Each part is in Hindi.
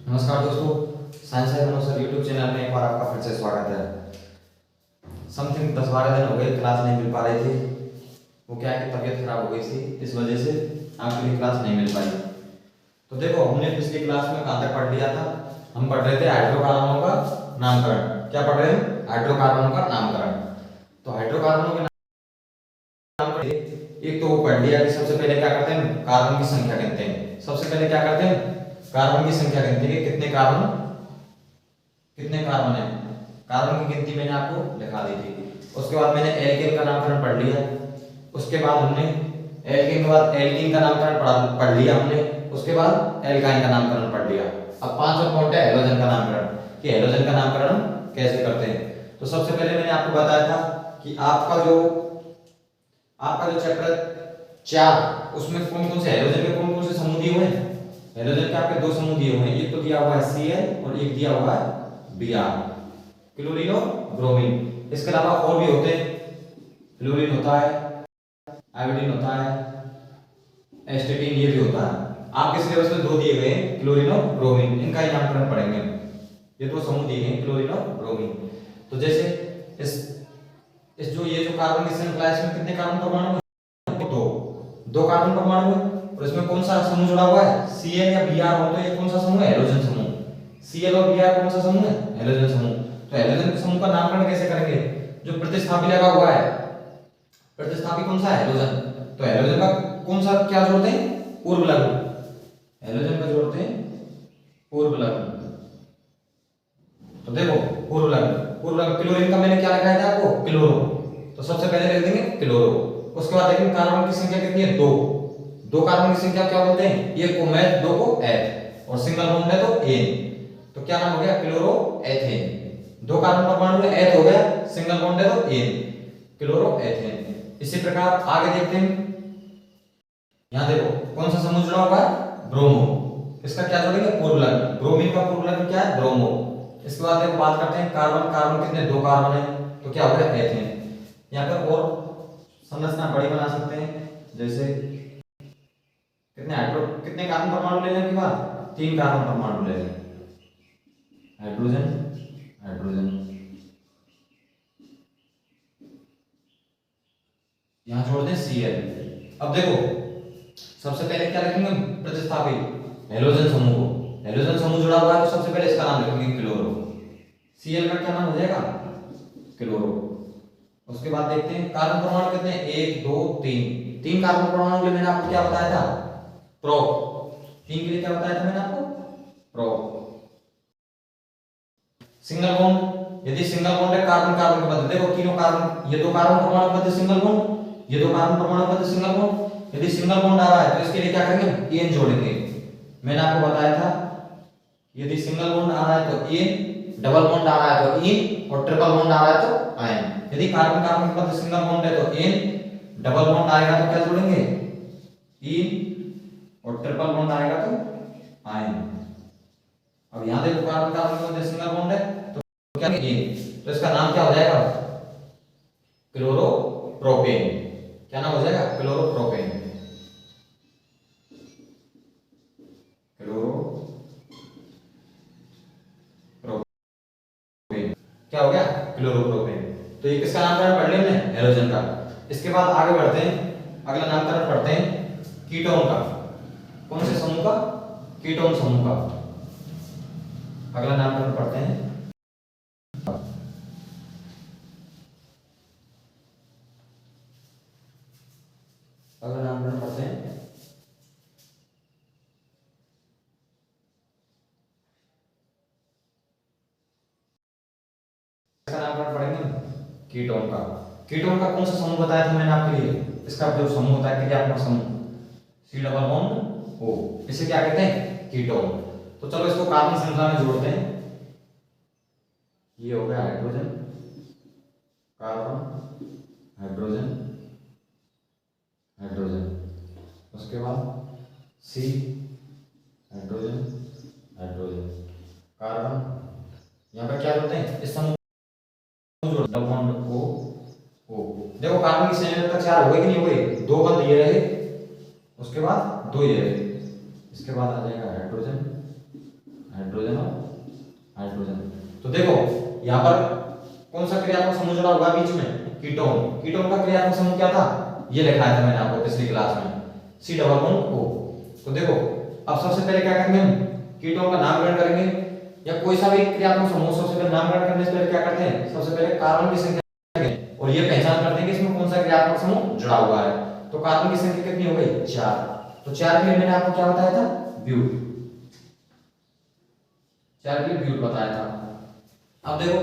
नमस्कार दोस्तों, साइंस है मनोज सर यूट्यूब चैनल में एक बार आपका फिर से स्वागत है। समथिंग 10-12 दिन हो गए क्लास नहीं मिल पा रही थी। वो क्या है कि तबीयत खराब हो गई थी, इस वजह से आपके लिए क्लास नहीं मिल पाई। तो देखो, हमने पिछली क्लास में कहाँ तक पढ़ लिया था। हम पढ़ रहे थे हाइड्रोकार्बनों का नामकरण। क्या पढ़ रहे हैं? हाइड्रोकार्बनों का नामकरण। तो हाइड्रोकार्बनों के नामकरण एक तो वो पढ़ लिया कि सबसे पहले क्या करते हैं, कार्बन की संख्या गिनते हैं। सबसे पहले क्या करते हैं, कार्बन की संख्या गिनते हैं कि कितने कार्बन है। कार्बन की गिनती मैंने आपको लिखा दी थी। उसके बाद मैंने एल्केन का नामकरण पढ़ लिया। उसके बाद हमने एल्केन के बाद एल्कीन का नामकरण पढ़ लिया हमने। उसके बाद एल्काइन का नामकरण पढ़ लिया। अब 5 पॉइंट है हेलोजन का नामकरण, कि हेलोजन का नामकरण कैसे करते हैं। तो सबसे पहले मैंने आपको बताया था कि आपका जो चैप्टर 4 उसमें कौन कौन से हेलोजन के कौन कौन से समूह दिए हुए हैं। हेलोजन के आपके 2 समूह दिए हुए हैं। एक तो दिया हुआ है Cl और एक दिया हुआ है Br, क्लोरीन और ब्रोमीन। इसके अलावा और भी होते हैं, फ्लोरीन होता है, आयोडीन होता है, एस्टेटिन ये भी होता है। आपके सिलेबस में 2 दिए गए हैं, क्लोरीन और ब्रोमीन। इनका ही नामकरण पढ़ेंगे। ये 2 समूह दिए हैं, क्लोरीन और ब्रोमीन। तो जैसे इस जो कार्बन की श्रृंखला है, इसमें कितने कार्बन परमाणु हैं? 2 कार्बन परमाणु है। और इसमें कौन सा समूह जुड़ा हुआ है? Cl या Br हो तो ये कौन सा समूह है? हेलोजन समूह। Cl और Br कौन सा समूह है? हेलोजन समूह। तो हेलोजन समूह का नामकरण कैसे करेंगे? जो प्रतिस्थापी लगा हुआ है, प्रतिस्थापी कौन सा है? हेलोजन। तो हेलोजन का कौन सा क्या जोड़ते हैं? पूर्व लग्न। हेलोजन का जोड़ते हैं पूर्व लग्न। तो देखो, पूर्व लग्न क्लोरीन का मैंने क्या लिखा था आपको? क्लोरो। तो सबसे पहले लिख देंगे क्लोरो। उसके बाद देखेंगे कार्बन की संख्या कितनी है? 2 कार्बन की संख्या क्या बोलते हैं? एक को मैथ, 2 को एथ, और सिंगल बॉन्ड है तो एन। तो क्या नाम हो गया? Chloro ethane. 2 कार्बन परमाणु में एथ हो गया, सिंगल बॉन्ड है तो एन, क्लोरो एथेन। इसी प्रकार आगे देखते हैं। यहां देखो कौन सा समूह जुड़ा हुआ है? ब्रोमो। इसका क्या जोड़ेंगे? पूर्व लग्न। ब्रोमीन का पूर्व लग्न क्या है? ब्रोमो। इसके बाद देखो बात करते हैं कार्बन कितने? 2 कार्बन है, तो क्या हो गया? एथेन। यहां पर और संरचना बड़ी बना सकते हैं। जैसे कितने कार्बन परमाणु लेने के बाद? 3 कार्बन परमाणु ले लें। हाइड्रोजन यहां छोड़ दें Cl। अब देखो, सबसे पहले क्या लिखेंगे? प्रतिस्थापी हेलोजन समूह को। हेलोजन समूह जुड़ा हुआ है तो सबसे पहले इसका नाम लिखेंगे क्लोरो। Cl का क्या नाम हो जाएगा? क्लोरो। उसके बाद देखते हैं कार्बन परमाणु कितने? 1 2 3 कार्बन परमाणु के लिए मैंने आपको क्या बताया था? प्रोप। 3 के लिए क्या बताया था मैंने आपको? प्रोप। सिंगल बॉन्ड, यदि सिंगल बॉन्ड है कार्बन कार्बन के मध्य, देखो तीनों कार्बन, ये 2 कार्बन परमाणु के मध्य सिंगल बॉन्ड, ये 2 कार्बन परमाणु के मध्य सिंगल बॉन्ड। यदि सिंगल बॉन्ड आ रहा है तो इसके लिए क्या करेंगे? एन जोड़ेंगे। मैंने आपको बताया था यदि सिंगल बॉन्ड आ रहा है तो एन, डबल बॉन्ड आ रहा है तो इन, और ट्रिपल बॉन्ड आ रहा है तो आयन। यदि कार्बन कार्बन के मध्य सिंगल बॉन्ड है तो एन, डबल बॉन्ड आएगा तो क्या जोड़ेंगे? इन, और ट्रिपल बॉन्ड आएगा तो आयन। अब यहां देखो कार्बन कार्बन के मध्य सिंगल बॉन्ड है तो क्या एन, तो इसका नाम क्या हो जाएगा? क्लोरोप्रोपेन। क्या नाम हो जाएगा? क्लोरोप्रोपेन। क्या हो गया? क्लोरोप्रोपेन। तो ये किसका नामकरण पढ़ लिया हमने? हेलोजन का। इसके बाद आगे बढ़ते हैं, अगला नामकरण पढ़ते हैं कीटोन का। कौन से समूह का? कीटोन समूह का अगला नामकरण पढ़ते हैं। अगला नामकरण पढ़ते हैं इसका नामकरण पढ़ेंगे कीटोन का। कीटोन का कौन सा समूह बताया था मैंने आपके लिए? इसका जो समूह होता है क्रियात्मक समूह, C डबल बॉन्ड O, इसे क्या कहते हैं? कीटोन। तो चलो इसको कार्बन श्रृंखला में जोड़ते हैं। ये हो गया हाइड्रोजन, कार्बन, हाइड्रोजन, हाइड्रोजन। उसके बाद C, हाइड्रोजन, हाइड्रोजन, कार्बन। यहाँ पे क्या जोड़ते हैं? इस समूह डबल बॉन्ड O। देखो कार्बन की संयोजकता 4 हो गई कि नहीं हो गई? 2 बंद ये रहे, उसके बाद 2 ये रहे, इसके बाद आ जाएगा हाइड्रोजन, हाइड्रोजन और हाइड्रोजन। तो देखो यहाँ पर कौन सा क्रियात्मक समूह जुड़ा हुआ बीच में, कीटोन। कीटोन का क्रियात्मक समूह क्या था, ये लिखाया था मैंने आपको पिछली क्लास में, C डबल बॉन्ड O। तो देखो अब सबसे पहले क्या करेंगे हम, कीटोन का नामकरण करेंगे, या कोई सा भी क्रियात्मक समूह सबसे पहले नामकरण करने से पहले क्या करते हैं, सबसे पहले कार्बन की संख्या और ये पहचान करते हैं कि इसमें कौन सा क्रियात्मक समूह जुड़ा हुआ है। तो कार्बन की संख्या कितनी हो गई, 4। तो 4 के लिए मैंने आपको क्या बताया था, ब्यूट, 4 के लिए ब्यूट बताया था। अब देखो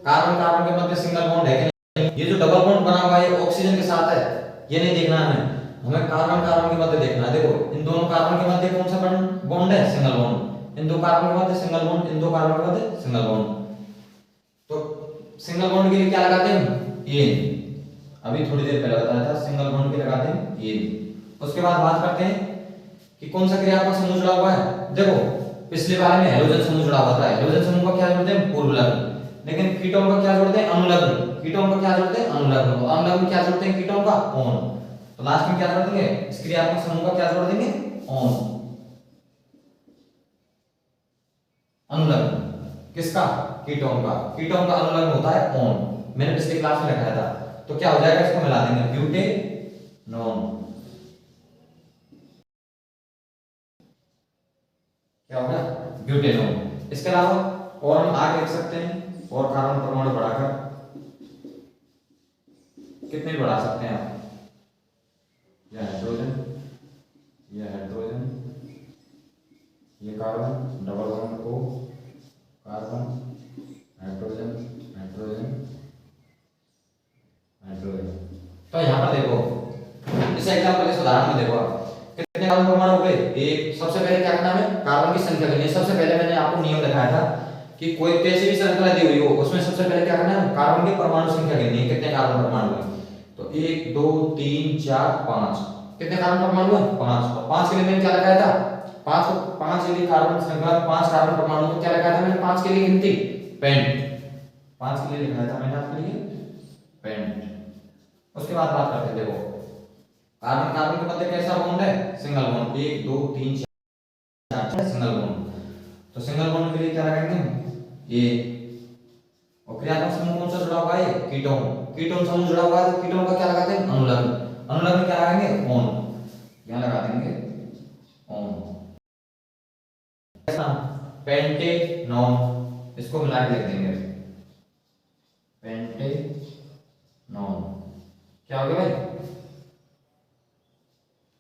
कार्बन कार्बन के मध्य सिंगल बॉन्ड है कि नहीं, ये जो डबल बॉन्ड बना हुआ है ऑक्सीजन के साथ है, ये नहीं देखना है हमें कार्बन कार्बन के मध्य देखना है। देखो इन दोनों कार्बन के मध्य कौन सा बॉन्ड है, सिंगल बॉन्ड। इन दो कार्बन के मध्य सिंगल बॉन्ड, इन दो कार्बन के मध्य सिंगल बॉन्ड। तो सिंगल बॉन्ड के लिए क्या लगाते हैं, एन। अभी थोड़ी देर पहले बताया था, सिंगल बॉन्ड के लगाते हैं एन। उसके बाद बात करते हैं कि कौन सा क्रियात्मक समूह जुड़ा हुआ है। देखो पिछले बार में हैलोजन समूह जुड़ा हुआ था, हैलोजन समूह का क्या जोड़ते हैं, पूर्व लग्न। लेकिन कीटोन का क्या जोड़ते हैं, अनुलग्न। कीटोन का क्या जोड़ते हैं, अनुलग्न। तो अनुलग्न क्या जोड़ते हैं कीटोन का, ऑन। तो लास्ट में क्या जोड़ देंगे, इस क्रियात्मक समूह का क्या जोड़ देंगे, ऑन। अनुलग्न किसका, कीटोन का। कीटोन का अनुलग्न होता है ऑन, मैंने पिछली क्लास में लिखाया था। तो क्या हो जाएगा, इसको मिला देंगे, ब्यूटेनॉन। क्या होगा, ब्यूटेनॉन। इसके अलावा और हम आगे लिख सकते हैं, और कार्बन परमाणु बढ़ाकर कितने बढ़ा सकते हैं आप, यह हाइड्रोजन, यह हाइड्रोजन, ये carbon double bond O, carbon hydrogen hydrogen hydrogen. तो यहाँ पर देखो इस एग्जांपल इस उदाहरण में देखो आप कितने कार्बन परमाणु हो गए, एक। सबसे पहले क्या करना है, कार्बन की संख्या गिननी है। सबसे पहले मैंने आपको नियम दिखाया था कि कोई कैसी भी श्रृंखला दी हुई हो उसमें सबसे पहले क्या करना है, कार्बन की परमाणु संख्या गिननी है, कितने कार्बन परमाणु हैं। तो 1 2 3 4 5, कितने कार्बन परमाणु हैं, 5। और 5 के लिए मैंने क्या लगाया था, 5 के लिए कार्बन श्रृंखला 5 कार्बन परमाणु को क्या लगाया था मैंने, 5 के लिए गिनती पेंट, 5 के लिए लिखाया था मैंने आपके लिए पेंट। उसके बाद बात करते हैं, देखो कार्बन कार्बन के मध्य कैसा बॉन्ड है, सिंगल बॉन्ड। 1 2 3 4 single bond. तो सिंगल बॉन्ड के लिए क्या लगाएंगे, ये। और क्रियात्मक समूह कौन सा जुड़ा हुआ है, कीटोन। कीटोन समूह जुड़ा हुआ है तो कीटोन का क्या लगाते हैं, अनुलग्न। अनुलग्न क्या लगाएंगे, ऑन, यहां लगा देंगे ऑन। पेंटेनॉन, इसको मिला के लिख देंगे पेंटेनॉन। क्या हो गया भाई,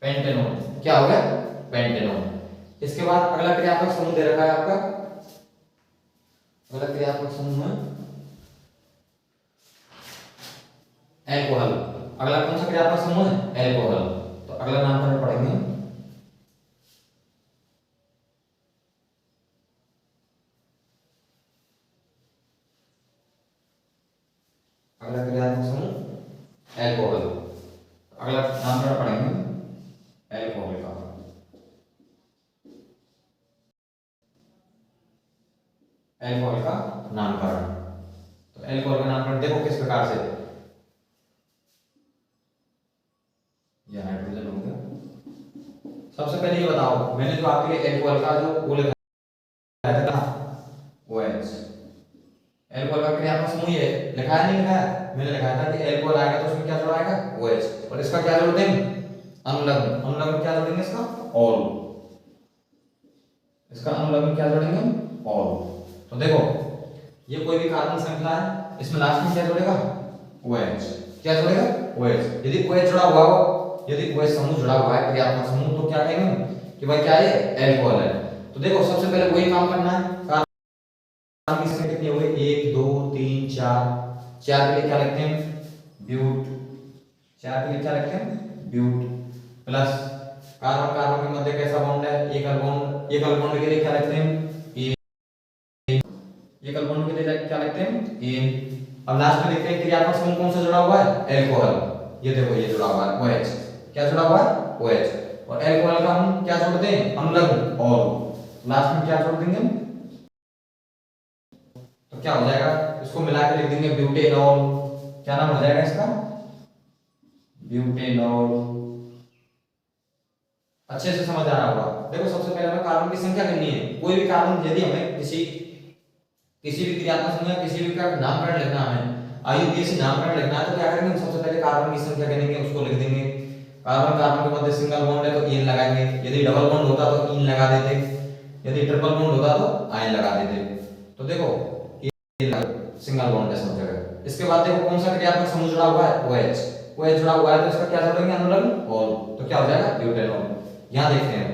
पेंटेनॉन। क्या हो गया, पेंटेनॉन। इसके बाद अगला क्रियात्मक समूह दे रखा है आपका, अगला क्रियात्मक समूह है एल्कोहल। अगला कौन सा क्रियात्मक समूह है, एल्कोहल। तो अगला नामकरण पढ़ेंगे, अगला क्रियात्मक समूह एल्कोहल। अगला नामकरण पढ़ेंगे एल्कोहल का। एल्कोहल का नामकरण, तो एल्कोहल का नामकरण देखो किस प्रकार से, यह हाइड्रोजन हो गया। सबसे पहले ये बताओ, मैंने जो आपके लिए एल्कोहल का जो वो लिखाया था OH, एल्कोहल का क्रियात्मक समूह ये लिखा है, नहीं लिखाया, मैंने लिखाया था कि एल्कोहल आएगा तो उसमें क्या जोड़ा आएगा, OH। और इसका क्या जोड़ देंगे, अनुलग्न। अनुलग्न क्या जोड़ेंगे इसका, ऑल। इसका अनुलग्न क्या जोड़ेंगे, ऑल। तो देखो ये कोई भी कार्बन श्रृंखला है, इसमें लास्ट में क्या जोड़ेगा, OH। क्या जोड़ेगा, OH। यदि OH जुड़ा हुआ हो, यदि OH समूह जुड़ा हुआ है क्रियात्मक समूह, तो क्या कहेंगे कि भाई क्या है, एल्कोहल है। तो देखो सबसे पहले वही काम करना है, कार्बन की संख्या कितनी हो गई, 1 2 3 4। 4 के लिए क्या लिखते हैं, ब्यूट। 4 के लिए क्या लिखते हैं, ब्यूट। प्लस कार्बन कार्बन के मध्य कैसा बॉन्ड है, एकल बॉन्ड। एकल बॉन्ड के लिए क्या लिखते हैं, एकल बॉन्ड के लिए क्या लिखते हैं, एन। अब लास्ट में लिखते हैं क्रियात्मक समूह कौन सा जुड़ा हुआ है, एल्कोहल। ये देखो ये जुड़ा हुआ है, OH। क्या जुड़ा हुआ है, OH। और एल्कोहल का हम क्या जोड़ते हैं, अनुलग्न, और लास्ट में क्या जोड़ देंगे, तो क्या हो जाएगा, इसको मिला के लिख देंगे ब्यूटेनॉल। क्या नाम हो जाएगा इसका, ब्यूटेनॉल। अच्छे से समझ आ रहा होगा। देखो सबसे पहले हमें कार्बन की संख्या गिननी है। कोई भी कार्बन यदि हमें किसी किसी भी क्रियात्मक समूह या किसी भी का नामकरण लिखना है, आईयूपीएसी नामकरण लिखना है, तो क्या करेंगे हम सबसे पहले कार्बन की संख्या गिनेंगे, उसको लिख देंगे। कार्बन कार्बन के मध्य सिंगल बॉन्ड है तो इन लगाएंगे, यदि डबल बॉन्ड होता तो इन लगा देते, यदि ट्रिपल बॉन्ड होता तो आयन लगा देते। तो देखो सिंगल बॉन्ड है सब जगह। इसके बाद देखो कौन सा क्रियात्मक समूह जुड़ा हुआ है, OH। OH जुड़ा हुआ है तो इसका क्या जोड़ेंगे अनुलग्न ऑल, तो क्या हो जाएगा ब्यूटेनॉल। यहां देखते हैं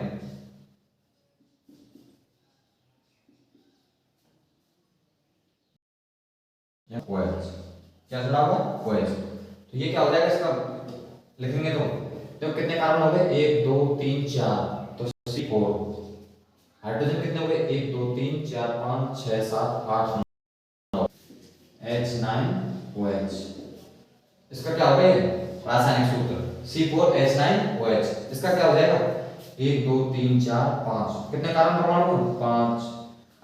OH क्या जुड़ा हुआ OH, तो ये क्या हो जाएगा इसका लिखेंगे तो कितने कार्बन हो गए 1 2 3 4, तो C4। हाइड्रोजन कितने हो गए 1 2 3 4 5 6 7 8 9, H9OH। इसका क्या होगा ये रासायनिक सूत्र C4H9OH। इसका क्या हो जाएगा 1 2 3 4 5, कितने कार्बन परमाणु 5,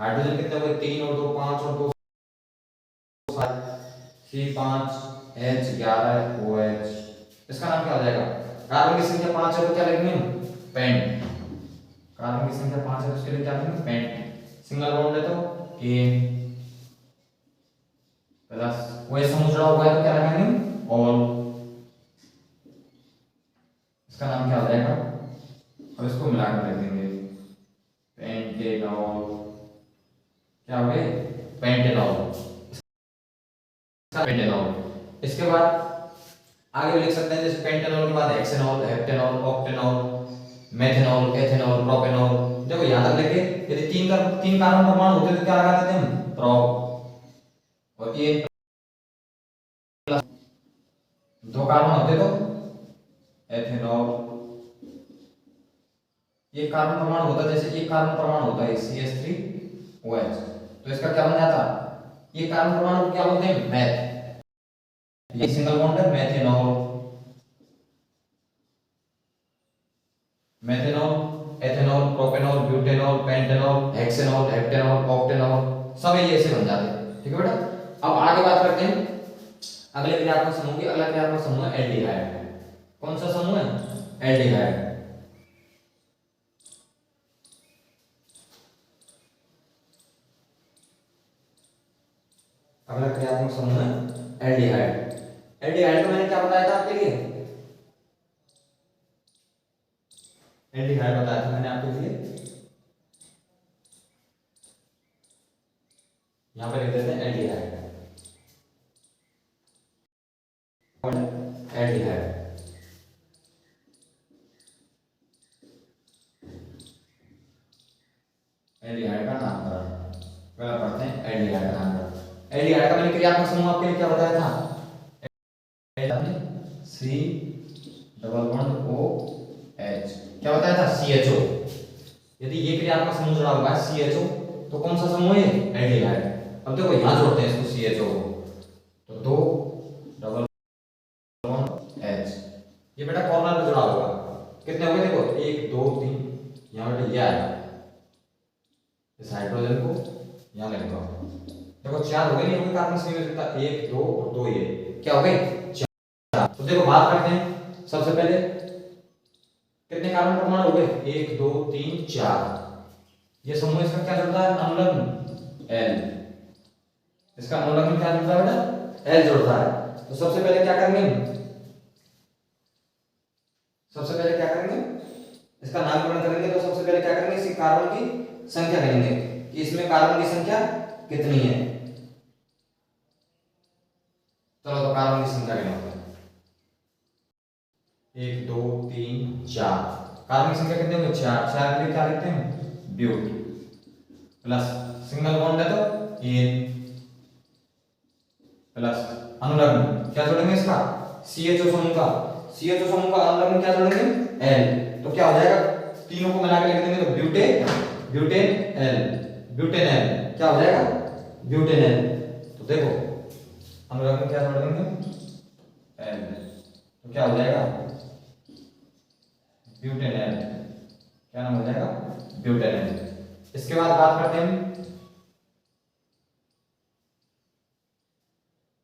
हाइड्रोजन कितने हो गए 3 और 2 5 और 2 C5H11OH। इसका नाम क्या हो जाएगा, कार्बन की संख्या 5 है तो क्या लिखेंगे पेंट, कार्बन की संख्या 5 है तो उसके लिए क्या लिखेंगे पेंट। सिंगल बॉन्ड है तो एन प्लस OH समूह जुड़ा हुआ है तो क्या लिखेंगे ऑल। इसका नाम क्या हो जाएगा, अब इसको मिलाकर लिख देंगे पेंटेनॉल। क्या हो गए पेंटेनॉल, पेंटेनॉल। इसके बाद आगे लिख सकते हैं जैसे पेंटेनॉल के बाद hexanol, heptanol, octanol, methanol, ethanol, propanol. देखो यहां तक लेके यदि तीन कार्बन परमाणु होते तो क्या लगा देते हम प्रोप, और ये दो कार्बन होते तो एथेनॉल। ये कार्बन परमाणु होता जैसे एक कार्बन परमाणु होता है CH3OH, तो इसका क्या बन जाता, ये कार्बन परमाणु को क्या बोलते हैं मेथ, ये सिंगल बॉन्ड है methanol, methanol, ethanol, propanol, butanol, pentanol, hexanol, heptanol, octanol, सब ये ऐसे बन जाते हैं। ठीक है बेटा। अब आगे बात करते हैं अगले क्रियात्मक समूह की। अगला क्रियात्मक समूह है एल्डिहाइड। कौन सा समूह है एल्डिहाइड। अगला क्रियात्मक समूह है एल्डिहाइड। एल्डिहाइड को मैंने क्या बताया था आपके लिए, एल्डिहाइड बताया था मैंने आपके लिए, यहां पे लिख देते हैं एल्डिहाइड। एल्डिहाइड एल्डिहाइड का नामकरण पहले पढ़ते हैं एल्डिहाइड का नामकरण। एल्डिहाइड का मैंने क्रियात्मक समूह आपके लिए क्या बताया था, C डबल बॉन्ड OH, क्या बताया था CHO। यदि ये क्रियात्मक समूह जुड़ा हुआ है CHO तो कौन सा समूह है एल्डिहाइड। अब देखो यहां जोड़ते हैं इसको CHO को, तो दो डबल बॉन्ड H, ये बेटा कॉर्नर पे जुड़ा होगा, कितने हो गए देखो 1 2 3, यहां बेटा ये आया, इस हाइड्रोजन को यहां ले लो, देखो 4 हो गए, नहीं हो गए कार्बन से मिल सकता 1 2 और 2 ये क्या हो गए 4। तो देखो बात करते हैं सबसे पहले कितने कार्बन परमाणु हो गए 1 2 3 4, ये समूह इसका क्या जुड़ता है अनुलग्न L, इसका अनुलग्न क्या जुड़ता है बेटा L जुड़ता है। तो सबसे पहले क्या करेंगे, सबसे पहले क्या करेंगे इसका नामकरण करेंगे। तो सबसे पहले क्या करेंगे इसकी कार्बन की संख्या करेंगे कि इसमें कार्बन की संख्या कितनी है। चलो तो कार्बन की संख्या गिनते हैं 1 2 3 4, कार्बन की संख्या कितनी होगी 4, 4 के लिए क्या लिखते हैं ब्यूट, प्लस सिंगल बॉन्ड है तो एन, प्लस अनुलग्न क्या जोड़ेंगे इसका CHO समूह का, CHO समूह का अनुलग्न क्या जोड़ेंगे L, तो क्या हो जाएगा तीनों को मिला के लिख देंगे तो butane, butane L, butane L क्या हो जाएगा ब्यूटेन L। तो देखो अनुलग्न क्या जोड़ देंगे L, तो क्या हो जाएगा ब्यूटेन L, क्या नाम हो जाएगा ब्यूटेन L। इसके बाद बात करते हैं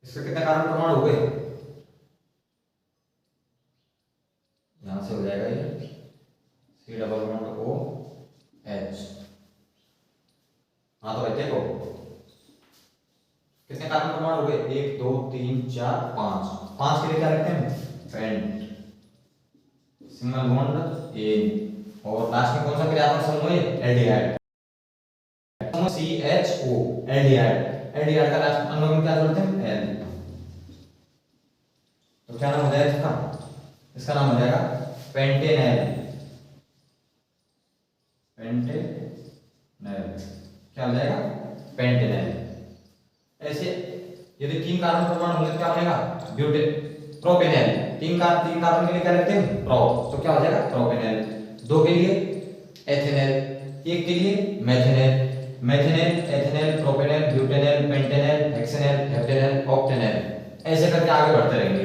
इसके कितने कार्बन परमाणु हो गए, यहां से हो जाएगा ये C हो गए, 1 2 3 4 5, 5 के लिए क्या लिखते हैं, पेंट, सिंगल बॉन्ड एन, और लास्ट में कौन सा क्रियात्मक समूह है, एल्डिहाइड, CHO, एल्डिहाइड, एल्डिहाइड का लास्ट अनुलग्न में क्या जोड़ते हैं, एल। तो क्या नाम हो जाएगा इसका, इसका नाम हो जाएगा पेंटेनल, पेंटेनल, क्या हो जाएगा, पेंटेनल। ऐसे यदि 3 कार्बन परमाणु होंगे तो क्या बनेगा, ब्यूटेन, प्रोपेनल, 3 कार्बन के लिए क्या लिखते हैं, प्रो, तो क्या हो जाएगा, प्रोपेनल। 2 के लिए एथेनल, 1 के लिए methanal, methanal, ethanal, propanal, butanal, pentanal, hexanal, heptanal, octanal, ऐसे करके आगे बढ़ते रहेंगे।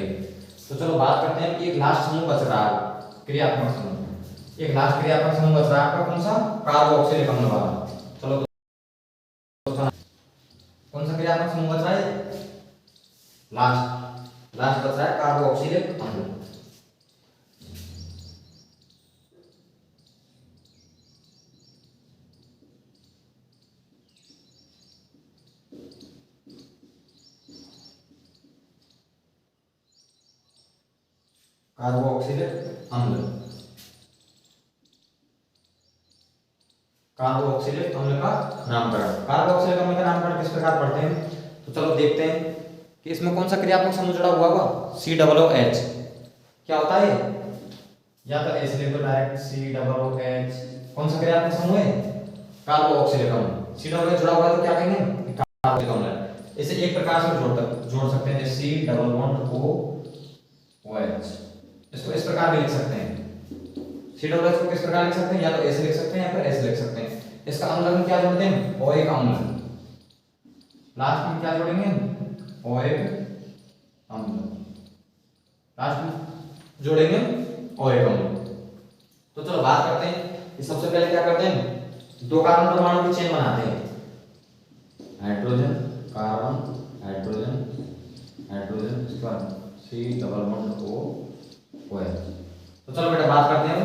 तो चलो बात करते हैं कि एक लास्ट समूह बच रहा है, क्रियात्मक समूह, एक लास्ट क्रियात्मक समूह बच रहा है आपका, कौन सा, कार्बोक्सिलिक अम्ल वाला। चलो कौन सा क्रियात्मक समूह बच रहा है, लास्ट बच रहा है कार्बोक्सिलिक अम्ल। कार्बोक्सिलिक अम्ल, कार्बोक्सिलिक अम्ल का नामकरण, कार्बोक्सिलिक अम्ल का नामकरण किस प्रकार पढ़ते हैं, तो चलो देखते हैं कि इसमें कौन सा क्रियात्मक समूह जुड़ा हुआ होगा, COOH, क्या होता है, या तो ऐसे लिख दो डायरेक्ट, COOH, कौन सा क्रियात्मक समूह है, कार्बोक्सिलिक अम्ल, COOH जुड़ा हुआ है तो क्या कहेंगे, कार्बोक्सिलिक अम्ल। इसे एक प्रकार से जोड़ सकते हैं, C डबल बॉन्ड OH, इसको इस प्रकार भी लिख सकते हैं, COOH को किस प्रकार लिख सकते हैं, या तो ऐसे लिख सकते हैं या फिर ऐसे लिख सकते हैं। इसका अम्ल क्या जोड़ते हैं, ओइक अम्ल, लास्ट में क्या जोड़ेंगे, ओइक अम्ल, लास्ट में जोड़ेंगे ओइक अम्ल। तो चलो बात करते हैं कि सबसे पहले क्या करते हैं, 2 कार्बन परमाणु की चेन बनाते हैं, हाइड्रोजन कार्बन हाइड्रोजन हाइड्रोजन, इसके बाद C डबल बॉन्ड OH। तो चलो बेटा बात करते हैं,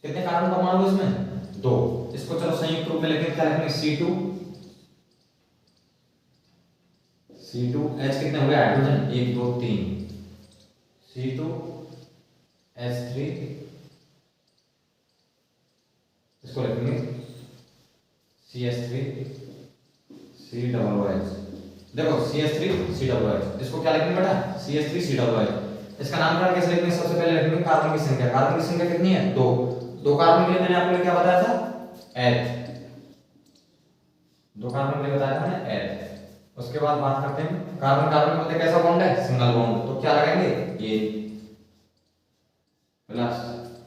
कितने कार्बन परमाणु इसमें, 2, इसको चलो संयुक्त रूप में लिखेंगे, क्या लिखेंगे, C2H, कितने हो गए हाइड्रोजन, 1 2 3, C2H3, इसको लिखेंगे CH3 COOH, देखो CH3 COOH, इसको क्या लिखेंगे बेटा, CH3 COOH। इसका नामकरण कैसे लिखेंगे, सबसे पहले लिखेंगे कार्बन की संख्या, कार्बन की संख्या कितनी है, 2 कार्बन के लिए मैंने आपको क्या बताया था, H, 2 कार्बन के लिए बताया था मैंने H। उसके बाद बात करते हैं कार्बन कार्बन के मध्य कैसा बॉन्ड है, सिंगल बॉन्ड, तो क्या लगाएंगे, ये प्लस।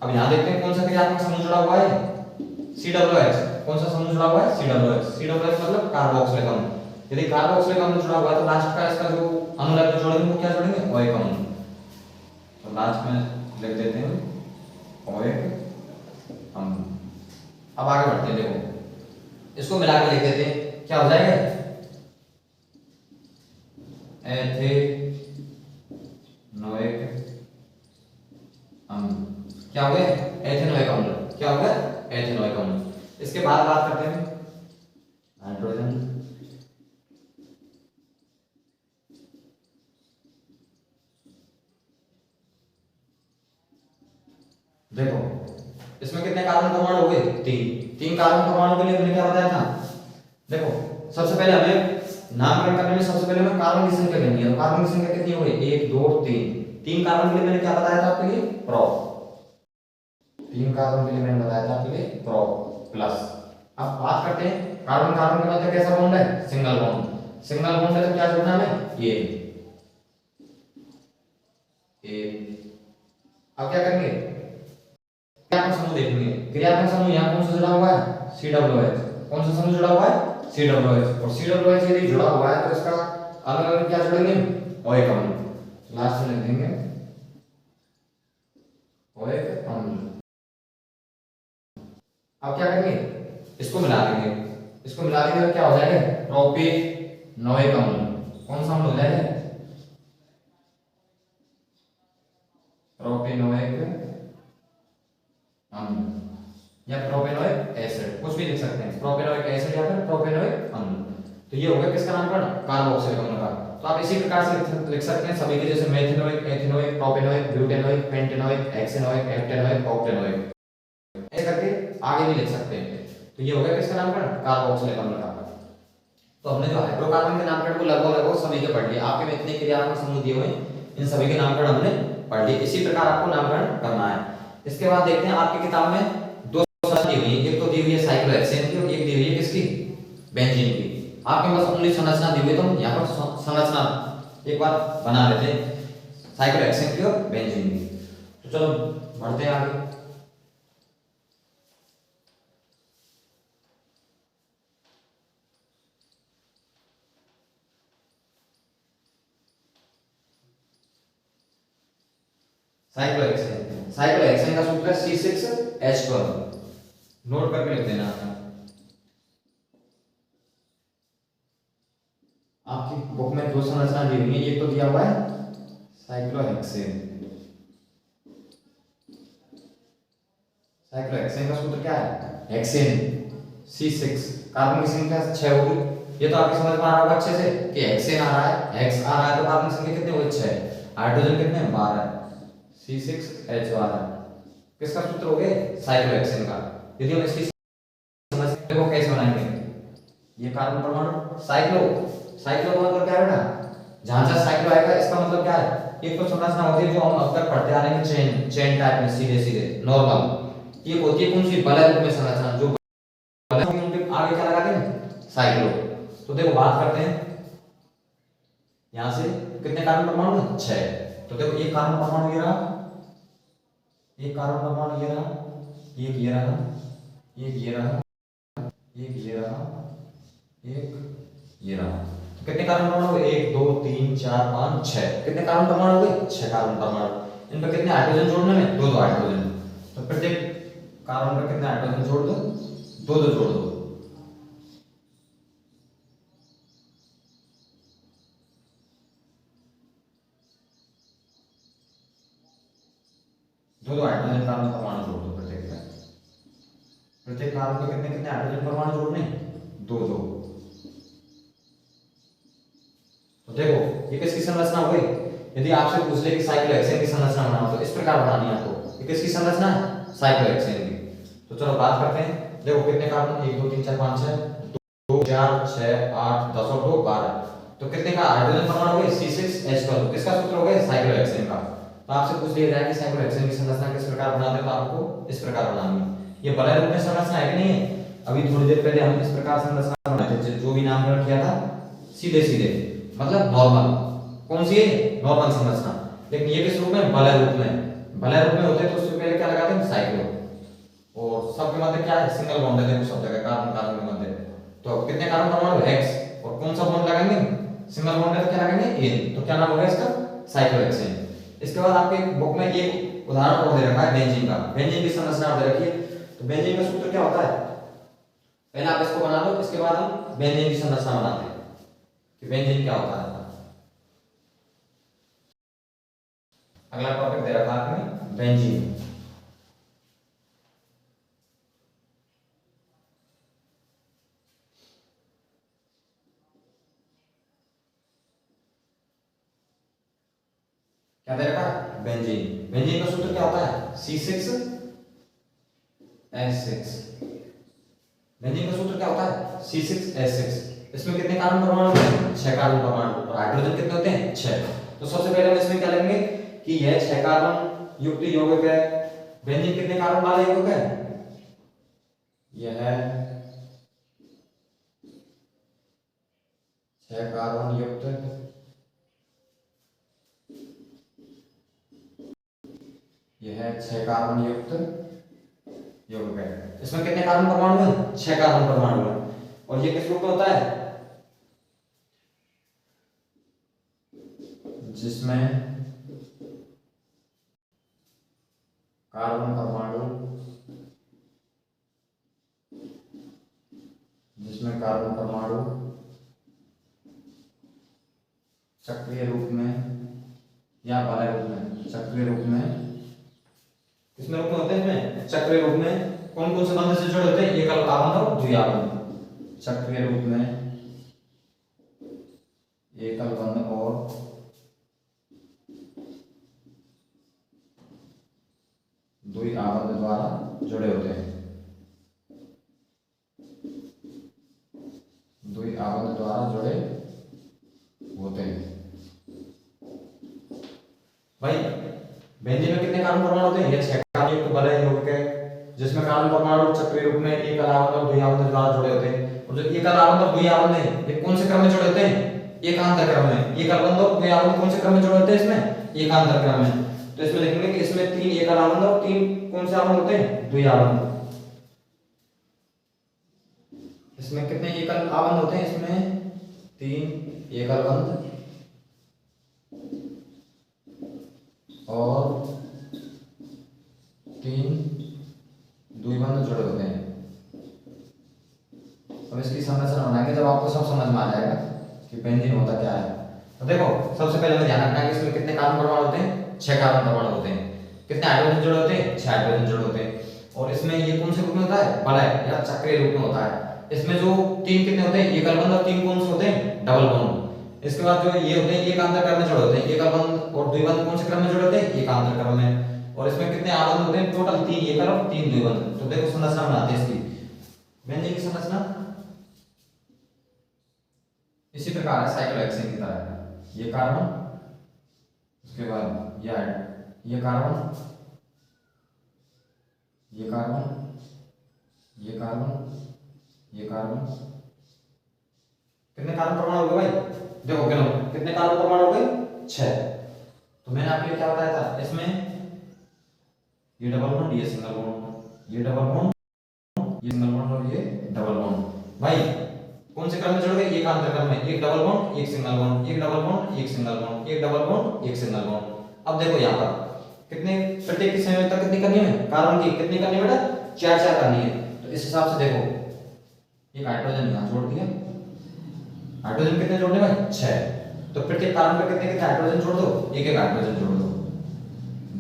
अब यहां देखते हैं कौन सा क्रियात्मक समूह जुड़ा हुआ है, COOH, कौन सा समूह जुड़ा हुआ है, COOH मतलब कार्बोक्सिलिक अम्ल। यदि कार्बोक्सिलिक अम्ल जुड़ा हुआ है तो लास्ट का इसका जो अनुलग्न जोड़ेंगे वो क्या जोड़ेंगे, ओइक अम्ल, तो लास्ट में लिख देते हैं ओइक अम्ल। अब आगे बढ़ते हैं, देखो इसको मिला के लिख देते हैं, क्या हो जाएगा, एथेनोइक अम्ल, क्या हो गया, एथेनोइक अम्ल, क्या हो गया, एथेनोइक अम्ल। इसके बाद बात करते हैं हाइड्रोजन, देखो इसमें कितने कार्बन परमाणु हो गए, 3 कार्बन परमाणु के लिए मैंने क्या बताया था, देखो सबसे पहले हमें नामकरण करने में सबसे पहले हमें कार्बन की संख्या गिननी है, तो कार्बन की संख्या कितनी हो गई, 1 2 3 कार्बन के लिए मैंने क्या बताया था आपके लिए, प्रो, 3 कार्बन के लिए मैंने बताया था आपके लिए प्रो प्लस। अब बात करते हैं कार्बन कार्बन के मध्य कैसा बॉन्ड है, सिंगल बॉन्ड, सिंगल बॉन्ड है तो क्या जोड़ना है, ये अब क्या करेंगे, क्रियात्मक समूह देखेंगे, क्रियात्मक समूह यहाँ कौन सा जुड़ा हुआ है, COOH, कौन सा समूह जुड़ा हुआ है, COOH, और COOH यदि जुड़ा हुआ है तो इसका अलग अलग क्या जोड़ेंगे, ओइक अम्ल, लास्ट में लिख देंगे ओइक अम्ल। अब क्या करेंगे, इसको मिला देंगे, इसको मिला देंगे तो क्या हो जाएगा, प्रोपेनोइक अम्ल, कौन सा अम्ल हो जाएगा, प्रोपेनोइक अम्ल या प्रोपेनोइक एसिड, कुछ भी लिख सकते हैं, प्रोपेनोइक एसिड या फिर प्रोपेनोइक अम्ल। तो ये हो गया किसका नामकरण, कार्बोक्सिलिक अम्ल का। तो आप इसी प्रकार से लिख सकते हैं सभी के, जैसे मेथिनोइक, एथिनोइक, प्रोपेनोइक, ब्यूटेनोइक, पेंटेनोइक, हेक्सेनोइक, हेप्टेनोइक, ऑक्टेनोइक, ऐसे करके आगे भी लिख सकते हैं। तो ये हो गया किसका नामकरण, कार्बोक्सिलिक अम्ल का। तो हमने जो हाइड्रोकार्बन के नामकरण को लगभग सभी के पढ़ लिया। आपके में इतने क्रियात्मक समूह दिए हुए हैं, इन सभी के नामकरण हमने पढ़ लिए। इसी प्रकार आपको नामकरण करना है। इसके बाद देखते हैं आपकी किताब में दो संरचना दी हुई है, एक तो दी हुई है साइक्लोहेक्सेन की और एक दी हुई है किसकी, बेंजीन की। आपके पास ओनली संरचना दी हुई है, तो हम यहाँ पर संरचना एक बार बना लेते हैं साइक्लोहेक्सेन की और बेंजीन की। तो चलो बढ़ते हैं आगे। साइक्लोहेक्सेन का सूत्र है C6H12, नोट करके लिख देना आपकी बुक में दो संरचना दी हुई है, एक तो दिया हुआ है साइक्लोहेक्सेन। साइक्लोहेक्सेन का सूत्र क्या है, हेक्सेन C6, कार्बन की संख्या 6 होगी। ये तो आपकी समझ में आ रहा होगा अच्छे से कि हेक्सेन आ रहा है, हेक्स आ रहा है, तो कार्बन की संख्या कितने हुए, 6, हाइड्रोजन कितने हैं, 12, C6H12 किसका सूत्र हो गया, साइक्लोहेक्सेन का। यदि हम इसकी समस्या को कैसे बनाएंगे, ये कार्बन परमाणु साइक्लो का मतलब क्या है बेटा, जहां जहां साइक्लो आएगा इसका मतलब क्या है, एक तो संरचना होती है जो हम अब तक पढ़ते आ रहे हैं चेन टाइप में, सीधे सीधे नॉर्मल। एक होती है कौन सी, बलय रूप में संरचना, जो बलय उनके आगे क्या लगाते हैं, साइक्लो। तो देखो बात करते हैं यहां से कितने कार्बन परमाणु, 6। तो देखो एक कार्बन परमाणु ये रहा, एक कार्बन परमाणु ये रहा, एक ये रहा, एक ये रहा, एक ये रहा, एक ये रहा। तो कितने कार्बन परमाणु हुए, 1 2 3 4 5 6, कितने कार्बन परमाणु हुए, 6 कार्बन परमाणु। इन पर कितने हाइड्रोजन जोड़ने में, 2 2 हाइड्रोजन। तो प्रत्येक कार्बन पर कितने हाइड्रोजन जोड़ दो, 2 2 जोड़ दो। दो दो हाइड्रोजन कार्बन परमाणु जोड़ दो प्रत्येक कार्बन पर कितने कितने हाइड्रोजन परमाणु जोड़ने, 2 2। तो देखो ये किसकी संरचना हो गई। यदि आपसे पूछ ले कि साइक्लोहेक्सेन की संरचना बनाओ, तो इस प्रकार बनानी है आपको। ये किसकी संरचना है, साइक्लोहेक्सेन की। तो चलो बात करते हैं। देखो कितने कार्बन, 1 2 3 4 5 6, 2 4 6 8 10 और 2 12। तो कितने का हाइड्रोजन परमाणु हो गए, C6H12, किसका सूत्र हो गया, साइक्लोहेक्सेन का। तो आपसे पूछ लिया जाए कि साइक्लोहेक्सेन की संरचना किस प्रकार बनाते हैं, तो आपको इस प्रकार बनानी है। ये बलय रूप में संरचना है कि नहीं है, अभी थोड़ी देर पहले हम इस प्रकार संरचना बनाते थे, जो भी नामकरण किया था सीधे सीधे, मतलब नॉर्मल। कौन सी है, नॉर्मल संरचना। लेकिन ये किस रूप में, बलय रूप में। बलय रूप में होते तो उससे पहले क्या लगाते हैं, साइक्लो। और सबके मध्य क्या है, सिंगल बॉन्ड है, देखो सब जगह कार्बन कार्बन के मध्य। तो कितने कार्बन परमाणु, हेक्स। और कौन सा बॉन्ड लगाएंगे, सिंगल बॉन्ड है तो क्या लगाएंगे, एन। तो क्या नाम होगा इसका, साइक्लोहेक्सेन। इसके बाद आपके बुक में एक उदाहरण और दे रखा है बेंजीन का। बेंजीन की संरचना दे रखी है। तो बेंजीन का सूत्र क्या होता है, पहले आप इसको बना लो, इसके बाद हम बेंजीन की संरचना बनाते हैं कि बेंजीन क्या होता है। अगला टॉपिक दे रखा है आपने, बेंजीन। क्या दे रखा है, बेंजीन। बेंजीन का सूत्र क्या होता है, C6H6। बेंजीन का सूत्र क्या होता है, C6H6। इसमें कितने कार्बन परमाणु होते हैं, 6 कार्बन परमाणु। और हाइड्रोजन कितने होते हैं, 6। तो सबसे पहले हम इसमें क्या लेंगे कि यह 6 कार्बन युक्त यौगिक है। बेंजीन कितने कार्बन वाला यौगिक है, यह 6 कार्बन युक्त, यह 6 कार्बन युक्त यौगिक है। इसमें कितने कार्बन परमाणु हैं, 6 कार्बन परमाणु हैं। और ये किस रूप में होता है, जिसमें कार्बन परमाणु, जिसमें कार्बन परमाणु चक्रीय रूप में या बलय रूप में, चक्रीय रूप में, किसमें रूप में होते हैं, इसमें चक्रीय रूप में। कौन कौन से बंध से जुड़े होते हैं, एक कार्बन और द्विआबंध। चक्रीय रूप में एकल बंध और द्वि आबंध द्वारा जुड़े होते हैं, द्वि आबंध द्वारा जुड़े होते हैं। भाई बेंजीन में कितने कार्बन परमाणु होते हैं? ये 6 कार्बन युक्त बलय यौगिक है जिसमें कार्बन परमाणु चक्रीय रूप में एकल आबंध और द्वि आबंध द्वारा जुड़े होते हैं। और जो एकल आबंध और द्वि आबंध है ये कौन से क्रम में जुड़े होते हैं? एकांतर क्रम में। एकल बंध और द्वि आबंध कौन से क्रम में जुड़े होते हैं? इसमें एकांतर क्रम में। तो इसमें लिखेंगे कि इसमें 3 एकल आबंध और 3 कौन से आबंध होते हैं? द्वि आबंध। इसमें कितने एकल आबंध होते हैं? इसमें 3 एकल बंध और 3 द्विबंध जुड़े होते हैं। अब इसकी संरचना बनाएंगे जब आपको सब समझ में आ जाएगा कि बेंजीन होता क्या है। तो देखो सबसे पहले हमें ध्यान रखना है कि इसमें कितने कार्बन परमाणु होते हैं? 6 कार्बन परमाणु होते हैं। कितने हाइड्रोजन जुड़े होते हैं? 6 हाइड्रोजन जुड़े होते हैं। और इसमें ये कौन से रूप में होता है? बलय या चक्रीय रूप में होता है। इसमें जो 3 कितने होते हैं? एकल बंध और 3 कौन से होते हैं? Double bond. इसके बाद जो ये होते हैं एकांतर क्रम में जुड़े होते हैं। एकल बंध और द्विबंध कौन से क्रम में जुड़े होते हैं? एकांतर क्रम में। और इसमें कितने आबंध होते हैं? टोटल 3 एकल और 3 द्विबंध। तो देखो संरचना बनाते हैं इसकी, बेंजीन की संरचना इसी प्रकार है साइक्लोहेक्सेन की तरह। ये कार्बन, उसके बाद ये कार्बन, ये कार्बन, ये कार्बन, ये कार्बन। कितने कार्बन परमाणु हो गए भाई? देखो गिनो कितने कार्बन परमाणु हो गए? 6। तो मैंने आपको क्या बताया था? इसमें ये डबल बॉन्ड, ये सिंगल बॉन्ड, ये डबल बॉन्ड, ये सिंगल बॉन्ड और ये डबल बॉन्ड। भाई कौन से क्रम में जुड़ गए? एकांतर क्रम में। एक डबल बॉन्ड, एक सिंगल बॉन्ड, एक डबल बॉन्ड, एक सिंगल बॉन्ड, एक डबल बॉन्ड, एक सिंगल बॉन्ड। अब देखो यहाँ पर कितने प्रत्येक की संयोजकता कितनी करनी है? कार्बन की कितनी करनी है बेटा? 4 करनी है। तो इस हिसाब से देखो एक हाइड्रोजन यहाँ जोड़ दिया। हाइड्रोजन कितने जोड़ने भाई? 6। तो प्रत्येक कार्बन पे कितने कितने हाइड्रोजन जोड़ दो? एक हाइड्रोजन जोड़ दो।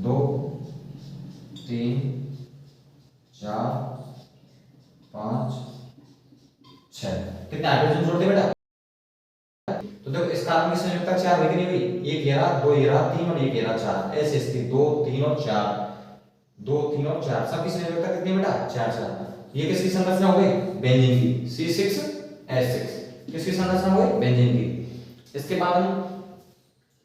2 3 4 5 6। कितने हाइड्रोजन जोड़ दे बेटा? तो देखो इस कार्बन की संयोजकता 4 हुई कि नहीं हुई? एक ये रहा, 2 ये रहा, 3 और एक ये रहा 4। ऐसे इसकी 2 3 और 4, 2 3 और 4 सबकी संयोजकता कितनी बेटा? 4। ये किसकी संरचना हो गई? बेंजीन की। C6H6 किसकी संरचना हो गई? बेंजीन की। इसके बाद हम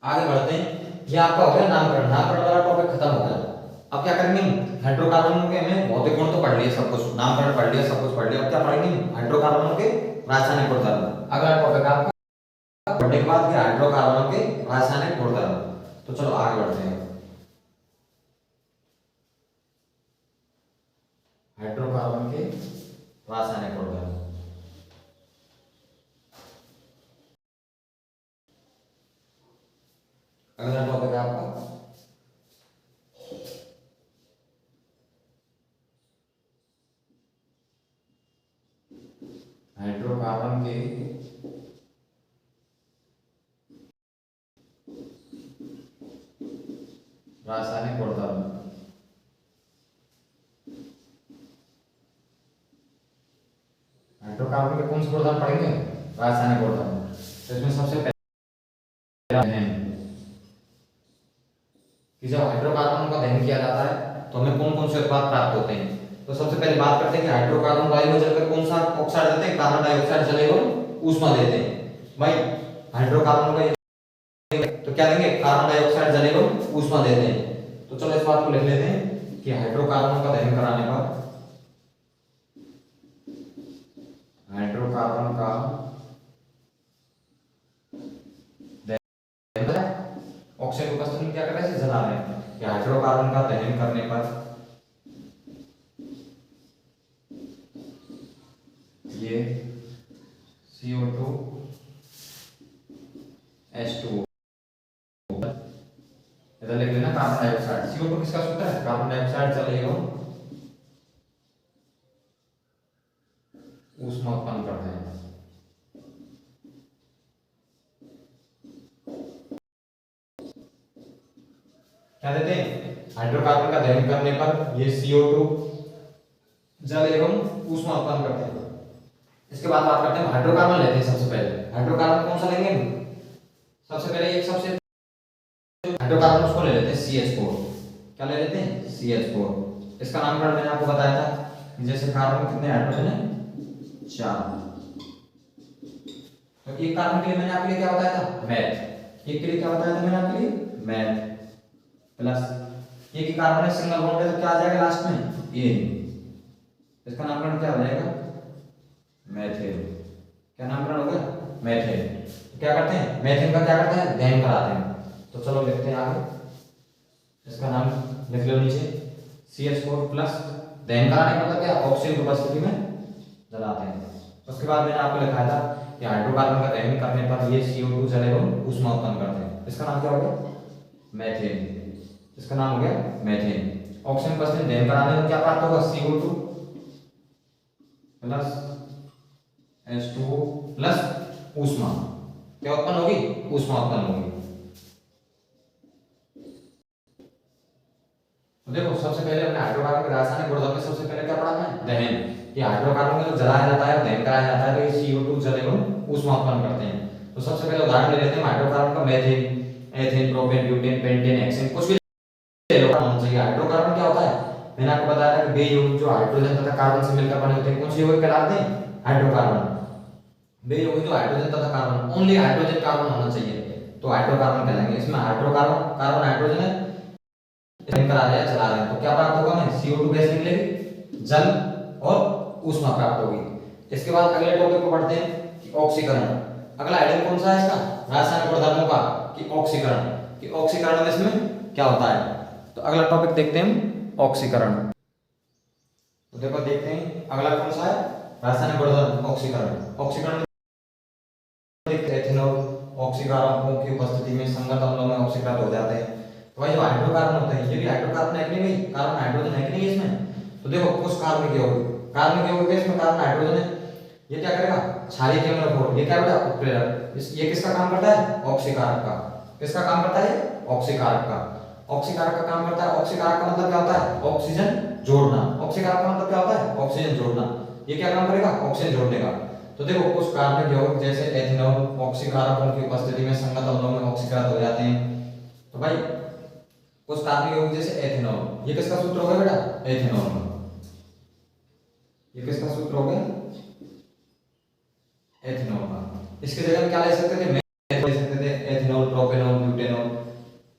आगे बढ़ते हैं। ये आपका हो गया नामकरण। नामकरण वाला टॉपिक खत्म हो गया। अब क्या करेंगे? हाइड्रोकार्बनों के हमें भौतिक गुण तो पढ़ लिए, सब कुछ नामकरण पढ़ लिया, सब कुछ पढ़ लिया। अब क्या पढ़ेंगे? हाइड्रोकार्बनों के रासायनिक गुणधर्म। अगला टॉपिक आपका पढ़ने के बाद हाइड्रोकार्बनों के रासायनिक गुणधर्म। तो चलो आगे बढ़ते हैं। हाइड्रोकार्बन के रासायनिक गुणधर्म। अगला टॉपिक है आपका हाइड्रोकार्बन के रासायनिक गुणधर्म। हाइड्रोकार्बन के कौन से गुणधर्म पढ़ेंगे? रासायनिक गुणधर्म। तो इसमें सबसे पहले है कि जब हाइड्रोकार्बन का दहन किया जाता है तो हमें कौन कौन से उत्पाद प्राप्त होते हैं। तो सबसे पहले बात करते हैं कि हाइड्रोकार्बन वायु में जलकर कौन सा ऑक्साइड देते हैं? कार्बन डाइऑक्साइड जल एवं ऊष्मा देते हैं। भाई हाइड्रोकार्बन का तो क्या देंगे? कार्बन डाइऑक्साइड जल एवं ऊष्मा देते हैं। तो चलो इस बात को लिख लेते हैं कि हाइड्रोकार्बन का दहन कराने पर हाइड्रोकार्बन का ऑक्सीजन उपस्थित में क्या कर रहे हैं? जला रहे हैं। कि हाइड्रोकार्बन का दहन करने पर ये CO2 H2 इधर लिख लेना कार्बन डाइऑक्साइड। CO2 किसका सूत्र है? कार्बन डाइऑक्साइड जल एवं ऊष्मा उत्पन्न करते हैं। क्या देते हैं? हाइड्रोकार्बन का दहन करने पर ये CO2 जल एवं ऊष्मा उत्पन्न करते हैं। इसके बाद बात करते हैं हाइड्रोकार्बन लेते हैं। सबसे पहले हाइड्रोकार्बन कौन सा लेंगे? सबसे पहले एक सबसे हाइड्रोकार्बन उसको ले लेते हैं CH4। क्या ले लेते हैं? CH4। इसका नामकरण मैंने आपको बताया था, जैसे कार्बन में कितने हाइड्रोजन है? 4। तो एक कार्बन के लिए मैंने आपके लिए क्या बताया था? मैथ। एक के लिए क्या बताया था मैंने आपके लिए? मैथ प्लस ये की कार्बन है सिंगल बॉन्ड है तो क्या आ जाएगा लास्ट में? एन। इसका नामकरण क्या हो जाएगा? मेथेन। क्या नामकरण हो गया? मेथेन। तो क्या करते हैं? मेथेन का क्या करते हैं? दहन कराते हैं। तो चलो लिखते हैं आगे, इसका नाम लिख लो नीचे CH4 प्लस दहन कराने का मतलब क्या? ऑक्सीजन की उपस्थिति में जलाते हैं। उसके बाद मैंने आपको लिखाया था कि हाइड्रोकार्बन का दहन करने पर ये CO2 जले एवं ऊष्मा उत्पन्न करते हैं। इसका नाम क्या हो गया? मेथेन। इसका नाम हो गया मेथेन। ऑक्सीजन की उपस्थिति में दहन कराने में क्या प्राप्त होगा? CO2 प्लस H2O प्लस ऊष्मा। क्या उत्पन्न होगी? ऊष्मा उत्पन्न होगी। तो देखो सबसे पहले हमने हाइड्रोकार्बन के रासायनिक गुणधर्म में सबसे पहले क्या पढ़ा है? दहन। कि हाइड्रोकार्बन को जब जलाया जाता है, दहन कराया जाता है तो ये CO2 जले एवं ऊष्मा उत्पन्न करते हैं। तो सबसे पहले उदाहरण ले लेते हैं हाइड्रोकार्बन का methane, ethane, propane, butane, pentane, hexane, कुछ भी ले लो होना चाहिए। हाइड्रोकार्बन क्या होता है? मैंने आपको बताया था कि बे यौगिक जो हाइड्रोजन तथा कार्बन से मिलकर बने होते हैं, कौन से यौगिक कहलाते हैं? हाइड्रोकार्बन। बे यौगिक जो हाइड्रोजन तथा कार्बन, ओनली हाइड्रोजन कार्बन होना चाहिए तो हाइड्रोकार्बन कहलाएंगे। इसमें हाइड्रोकार्बन कार्बन हाइड्रोजन है, करा रहे हैं, चला रहे हैं, तो क्या प्राप्त होगा? हमें CO2 गैस निकलेगी, जल और ऊष्मा प्राप्त होगी। इसके बाद अगले टॉपिक को पढ़ते हैं कि ऑक्सीकरण। अगला आइटम कौन सा है इसका? रासायनिक गुणधर्मों का कि ऑक्सीकरण। कि ऑक्सीकरण में इसमें क्या होता है? तो अगला टॉपिक देखते हैं ऑक्सीकरण। तो देखो देखते हैं अगला कौन सा है? रासायनिक गुणधर्म ऑक्सीकरण। ऑक्सीकरण देखते हैं एथेनॉल ऑक्सीकार्बन की उपस्थिति में संगत अम्लों में ऑक्सीकृत हो जाते हैं। तो भाई जो हाइड्रोकार्बन होते हैं, ये भी हाइड्रोकार्बन है कि नहीं? भाई कार्बन हाइड्रोजन है कि नहीं इसमें? तो देखो कुछ कार्बनिक यौगिक है, इसमें कार्बन हाइड्रोजन है, ये क्या करेगा? क्षारीय के अम्ल को, ये क्या बेटा? उत्प्रेरक। ये किसका काम करता है? ऑक्सीकारक का। किसका काम करता है? ऑक्सीकारक का। ऑक्सीकारक का काम करता है। ऑक्सीकारक का मतलब क्या होता है? ऑक्सीजन जोड़ना। ऑक्सीकारक का मतलब क्या होता है? ऑक्सीजन जोड़ना। ये क्या काम करेगा? ऑक्सीजन जोड़ने का। तो देखो कुछ कार्बनिक यौगिक जैसे एथेनॉल ऑक्सीकारकों की उपस्थिति में संगत अम्लों में ऑक्सीकृत हो जाते हैं। तो भाई कुछ कार्बनिक यौगिक जैसे एथेनॉल, ये किसका सूत्र हो गया बेटा? एथेनॉल का। ये किसका सूत्र हो गया? एथेनॉल का। इसके जगह में क्या ले सकते थे? ले सकते थे एथेनॉल, प्रोपेनॉल, ब्यूटेनॉल,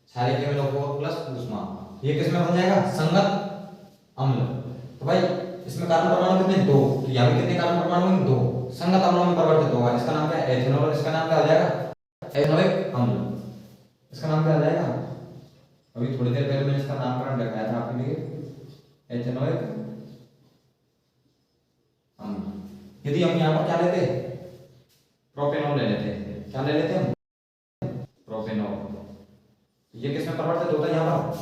क्षारीय के अम्लों प्लस ऊष्मा। ये किसमें बन जाएगा? संगत अम्ल। तो भाई इसमें कार्बन परमाणु कितने? 2। तो यहां भी कितने कार्बन परमाणु होंगे? 2। संगत अम्लों में परिवर्तित होगा। इसका नाम क्या है? एथेनॉल। और इसका नाम क्या हो जाएगा? एथेनोइक अम्ल। इसका नाम क्या हो जाएगा? अभी थोड़ी देर पहले मैंने इसका नामकरण दिखाया था आपके लिए, एथेनोइक अम्ल। यदि हम यहाँ पर क्या लेते? प्रोपेनॉल ले लेते। क्या ले लेते हम? प्रोपेनॉल। ये किसमें परिवर्तित होता है? यहाँ पर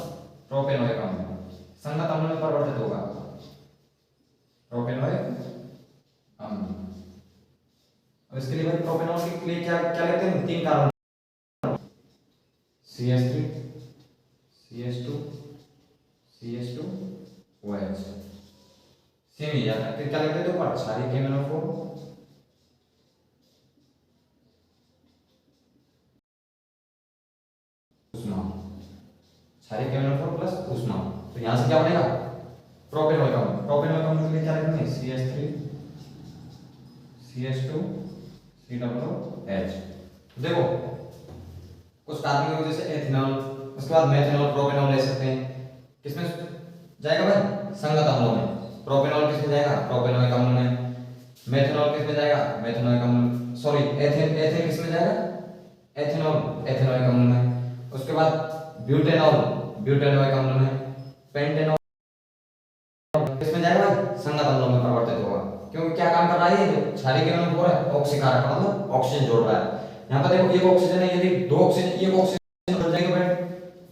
प्रोपेनोइक अम्ल। संगत अम्ल में परिवर्तित होगा प्रोपेनोइक अम्ल। और इसके लिए भाई प्रोपेनॉल के लिए क्या क्या लेते हैं? 3 carbon, CH3 CH2 CH2 OH। Same ही जाता है। फिर क्या लेते थे ऊपर? क्षारीय के अम्लों ऊष्मा। क्षारीय के अम्लों प्लस ऊष्मा। तो यहां से क्या बनेगा? प्रोपेनॉइक अम्ल। प्रोपेनॉइक अम्ल के लिए क्या लिखेंगे? CH3 CH2 COOH। देखो कुछ कार्बनिक यौगिक जैसे एथेनॉल, उसके बाद मेथेनॉल, प्रोपेनॉल ले सकते हैं। किसमें जाएगा भाई? संगत अम्लों में। प्रोपेनॉल किसमें जाएगा? प्रोपेनोइक अम्ल में। मेथेनॉल किसमें जाएगा? मेथेनोइक अम्ल। सॉरी एथेन किसमें जाएगा? एथेनॉल एथेनोइक अम्ल में। उसके बाद ब्यूटेनॉल ब्यूटेनोइक अम्ल में। पेंटेनॉल किसमें जाएगा भाई? संगत अम्लों में परिवर्तित होगा। क्योंकि क्या काम कर रहा है? ये जो क्षारीय के अम्ल हो रहा है ऑक्सीकारक का मतलब ऑक्सीजन जोड़ रहा है। यहाँ पर देखो एक ऑक्सीजन है, यदि 2 ऑक्सीजन एक ऑक्सीजन जुड़ जाएंगे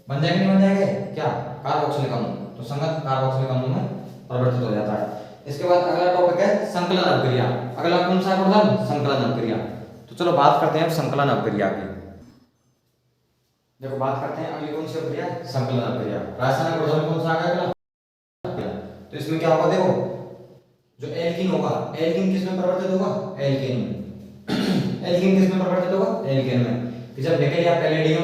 बन जाएंगे नहीं बन जाएंगे? क्या? कार्बोक्सिलिक अम्ल। तो संगत कार्बोक्सिलिक अम्ल में परिवर्तित हो जाता है। इसके बाद अगला टॉपिक है संकलन अभिक्रिया। अगला कौन सा गुणधर्म? संकलन अभिक्रिया। तो चलो बात करते हैं संकलन अभिक्रिया की। देखो बात करते हैं अगली कौन सी अभिक्रिया? संकलन अभिक्रिया। रासायनिक गुणधर्म कौन सा आ गया? तो इसमें क्या होगा? देखो जो एल्कीन होगा, एल्कीन किसमें परिवर्तित होगा? एल्केन में। एल्कीन किसमें परिवर्तित होगा? एल्केन में। कि जब निकल या पैलेडियम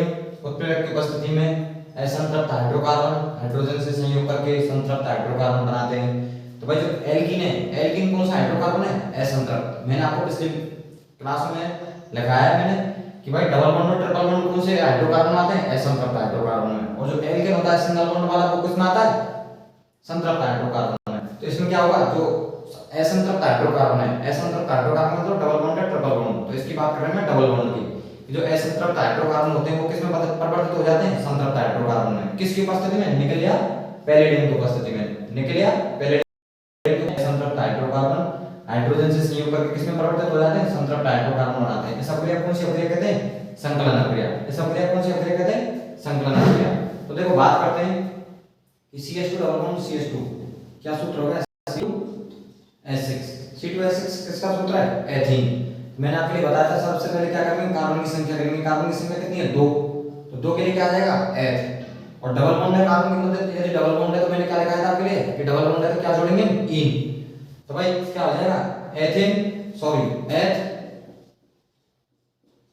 उत्प्रेरक की उपस्थिति में असंतृप्त हाइड्रोकार्बन हाइड्रोजन से संयोग करके संतृप्त हाइड्रोकार्बन बनाते हैं। तो भाई जो एल्कीन है, एल्कीन कौन सा हाइड्रोकार्बन है? असंतृप्त। मैंने आपको पिछले क्लास में लिखाया है मैंने कि भाई डबल बॉन्ड और ट्रिपल बॉन्ड कौन से हाइड्रोकार्बन आते हैं? असंतृप्त हाइड्रोकार्बन में। और जो एल्केन होता है सिंगल बॉन्ड वाला वो किसमें आता है? संतृप्त हाइड्रोकार्बन में। तो इसमें क्या होगा, जो असंतृप्त हाइड्रोकार्बन है, असंतृप्त हाइड्रोकार्बन मतलब डबल बॉन्ड या ट्रिपल बॉन्ड, तो इसकी बात कर रहे हैं मैं डबल बॉन्ड की। जो असंतृप्त हाइड्रोकार्बन होते हैं वो किसमें परिवर्तित हो जाते हैं? संतृप्त हाइड्रोकार्बन में। किसकी उपस्थिति में? निकल या पैलेडियम की उपस्थिति में। निकल या पैलेडियम असंतृप्त हाइड्रोकार्बन हाइड्रोजन से संयोग करके किसमें परिवर्तित हो जाते हैं? संतृप्त हाइड्रोकार्बन बनाते हैं। इस अभिक्रिया कौन सी अभिक्रिया कहते हैं? संकलन अभिक्रिया। इस अभिक्रिया कौन सी अभिक्रिया कहते हैं? संकलन अभिक्रिया। तो देखो बात करते हैं कि CH2 डबल बॉन्ड CH2 क्या सूत्र होगा? C2H6। C2H6 किसका सूत्र है? एथीन। मैंने आपके लिए बताया था सबसे पहले क्या करेंगे? कार्बन की संख्या करेंगे। कार्बन की संख्या कितनी है? 2। तो 2 के लिए क्या आ जाएगा? एथ। और डबल बॉन्ड है कार्बन की मदद, यदि डबल बॉन्ड है तो मैंने क्या लिखा था आपके लिए कि डबल बॉन्ड है तो क्या जोड़ेंगे? इन। तो भाई क्या हो जाएगा? एथेन सॉरी एथ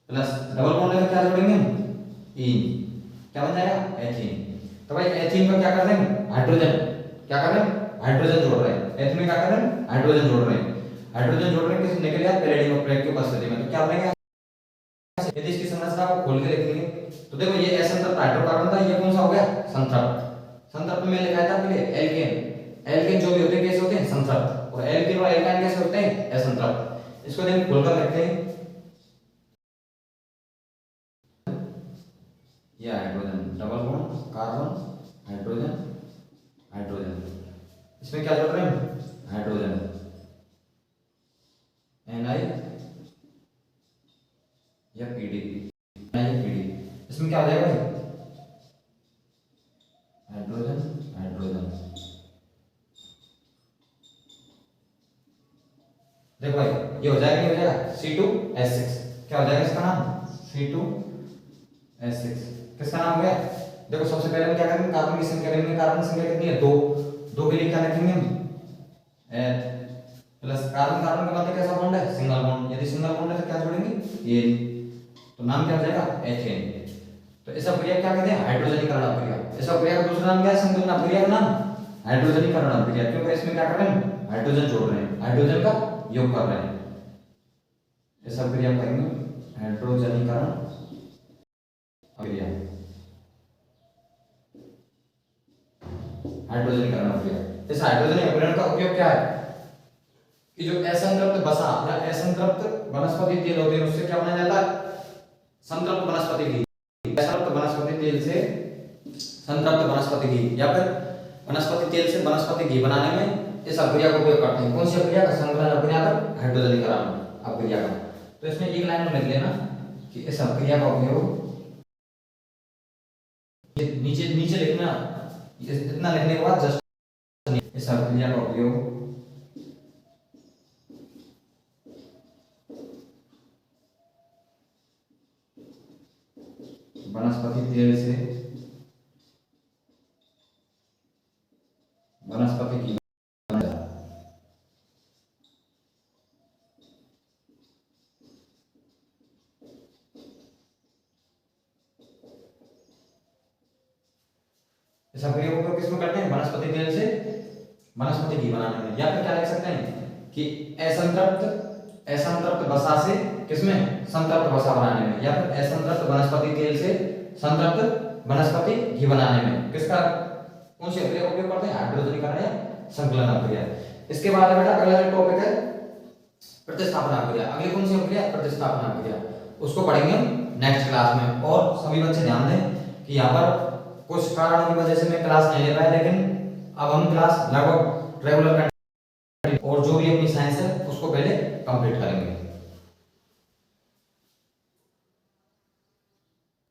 प्लस डबल बॉन्ड है तो क्या जोड़ेंगे? इन। क्या बन जाएगा? एथीन। तो भाई एथीन को क्या कर रहे हैं? हाइड्रोजन। क्या कर रहे हैं? हाइड्रोजन जोड़ रहे हैं। एथ में क्या कर रहे हैं? हाइड्रोजन जोड़ रहे हैं। हाइड्रोजन जोड़ रहे हैं किस निकल या पैलेडियम उत्प्रेरक की उपस्थिति में। तो क्या बनेगा? यदि इसकी संरचना को खोल के लिखेंगे तो देखो ये असंतृप्त हाइड्रोकार्बन था, ये कौन सा हो गया? संतृप्त। संतृप्त में लिखा था आपके लिए एल्केन। एल्केन जो भी होते हैं कैसे होते हैं? संतृप्त। और एल्केन और एल्काइन कैसे होते हैं? असंतृप्त। इसको देखो खोलकर लिखते हैं। ये hydrogen double bond carbon hydrogen hydrogen, इसमें क्या जोड़ रहे हैं? हाइड्रोजन Na या Pd। इसमें क्या हो जाएगा? Hydrogen hydrogen. देखो भाई ये हो जाएगा, नहीं हो जाएगा? C2H6। क्या हो जाएगा इसका नाम? C2H6। किसका नाम हो गया? देखो सबसे पहले हम क्या करेंगे? कार्बन की संख्या करेंगे। कार्बन की संख्या कितनी है? 2। 2 के लिए क्या लिखेंगे हम? एथ प्लस कार्बन कार्बन का मतलब कैसा बॉन्ड है? Single bond. यदि सिंगल बॉन्ड है तो क्या जोड़ेंगे? एन। तो नाम क्या हो जाएगा? एथेन। तो इस अभिक्रिया क्या कहते हैं? हाइड्रोजनीकरण अभिक्रिया। इस अभिक्रिया का दूसरा नाम क्या है? संकलन अभिक्रिया का नाम हाइड्रोजनीकरण अभिक्रिया। क्योंकि इसमें क्या कर रहे हैं? हाइड्रोजन जोड़ रहे हैं, हाइड्रोजन का योग कर रहे हैं। इस अभिक्रिया को कहेंगे हाइड्रोजनीकरण अभिक्रिया। हाइड्रोजनीकरण अभिक्रिया। इस हाइड्रोजनीकरण का उपयोग क्या है कि जो असंतृप्त वसा या असंतृप्त वनस्पति तेल होते हैं उससे क्या बनाया जाता है? संतृप्त वनस्पति घी। असंतृप्त वनस्पति तेल से संतृप्त वनस्पति घी या फिर वनस्पति तेल से वनस्पति घी बनाने में इस अभिक्रिया का उपयोग करते हैं। कौन सी अभिक्रिया का? संकलन अभिक्रिया का, हाइड्रोजनीकरण अभिक्रिया का। तो इसमें एक लाइन में लिख लेना कि इस अभिक्रिया का उपयोग, नीचे नीचे लिखना, इतना लिखने के बाद जस्ट इस अभिक्रिया का उपयोग वनस्पति तेल से वनस्पति घी बनाया जाता है। इस अभिक्रिया को किसमें करते हैं? वनस्पति तेल से वनस्पति घी बनाने में। या फिर क्या लिख सकते हैं कि असंतृप्त वसा से किसमें? संतृप्त वसा बनाने में। या फिर असंतृप्त वनस्पति तेल से संतृप्त वनस्पति घी बनाने में किसका कौन सी अभिक्रिया का उपयोग करते हैं? हाइड्रोजनीकरण या संकलन अभिक्रिया। इसके बाद बेटा अगला जो टॉपिक है प्रतिस्थापन अभिक्रिया। अगली कौन सी अभिक्रिया? प्रतिस्थापन अभिक्रिया। उसको पढ़ेंगे नेक्स्ट क्लास में। और सभी बच्चे ध्यान दें कि यहाँ पर कुछ कारणों की वजह से मैं क्लास नहीं ले पाया, लेकिन अब हम क्लास लगभग रेगुलर और जो भी अपनी साइंस है उसको पहले कंप्लीट करेंगे।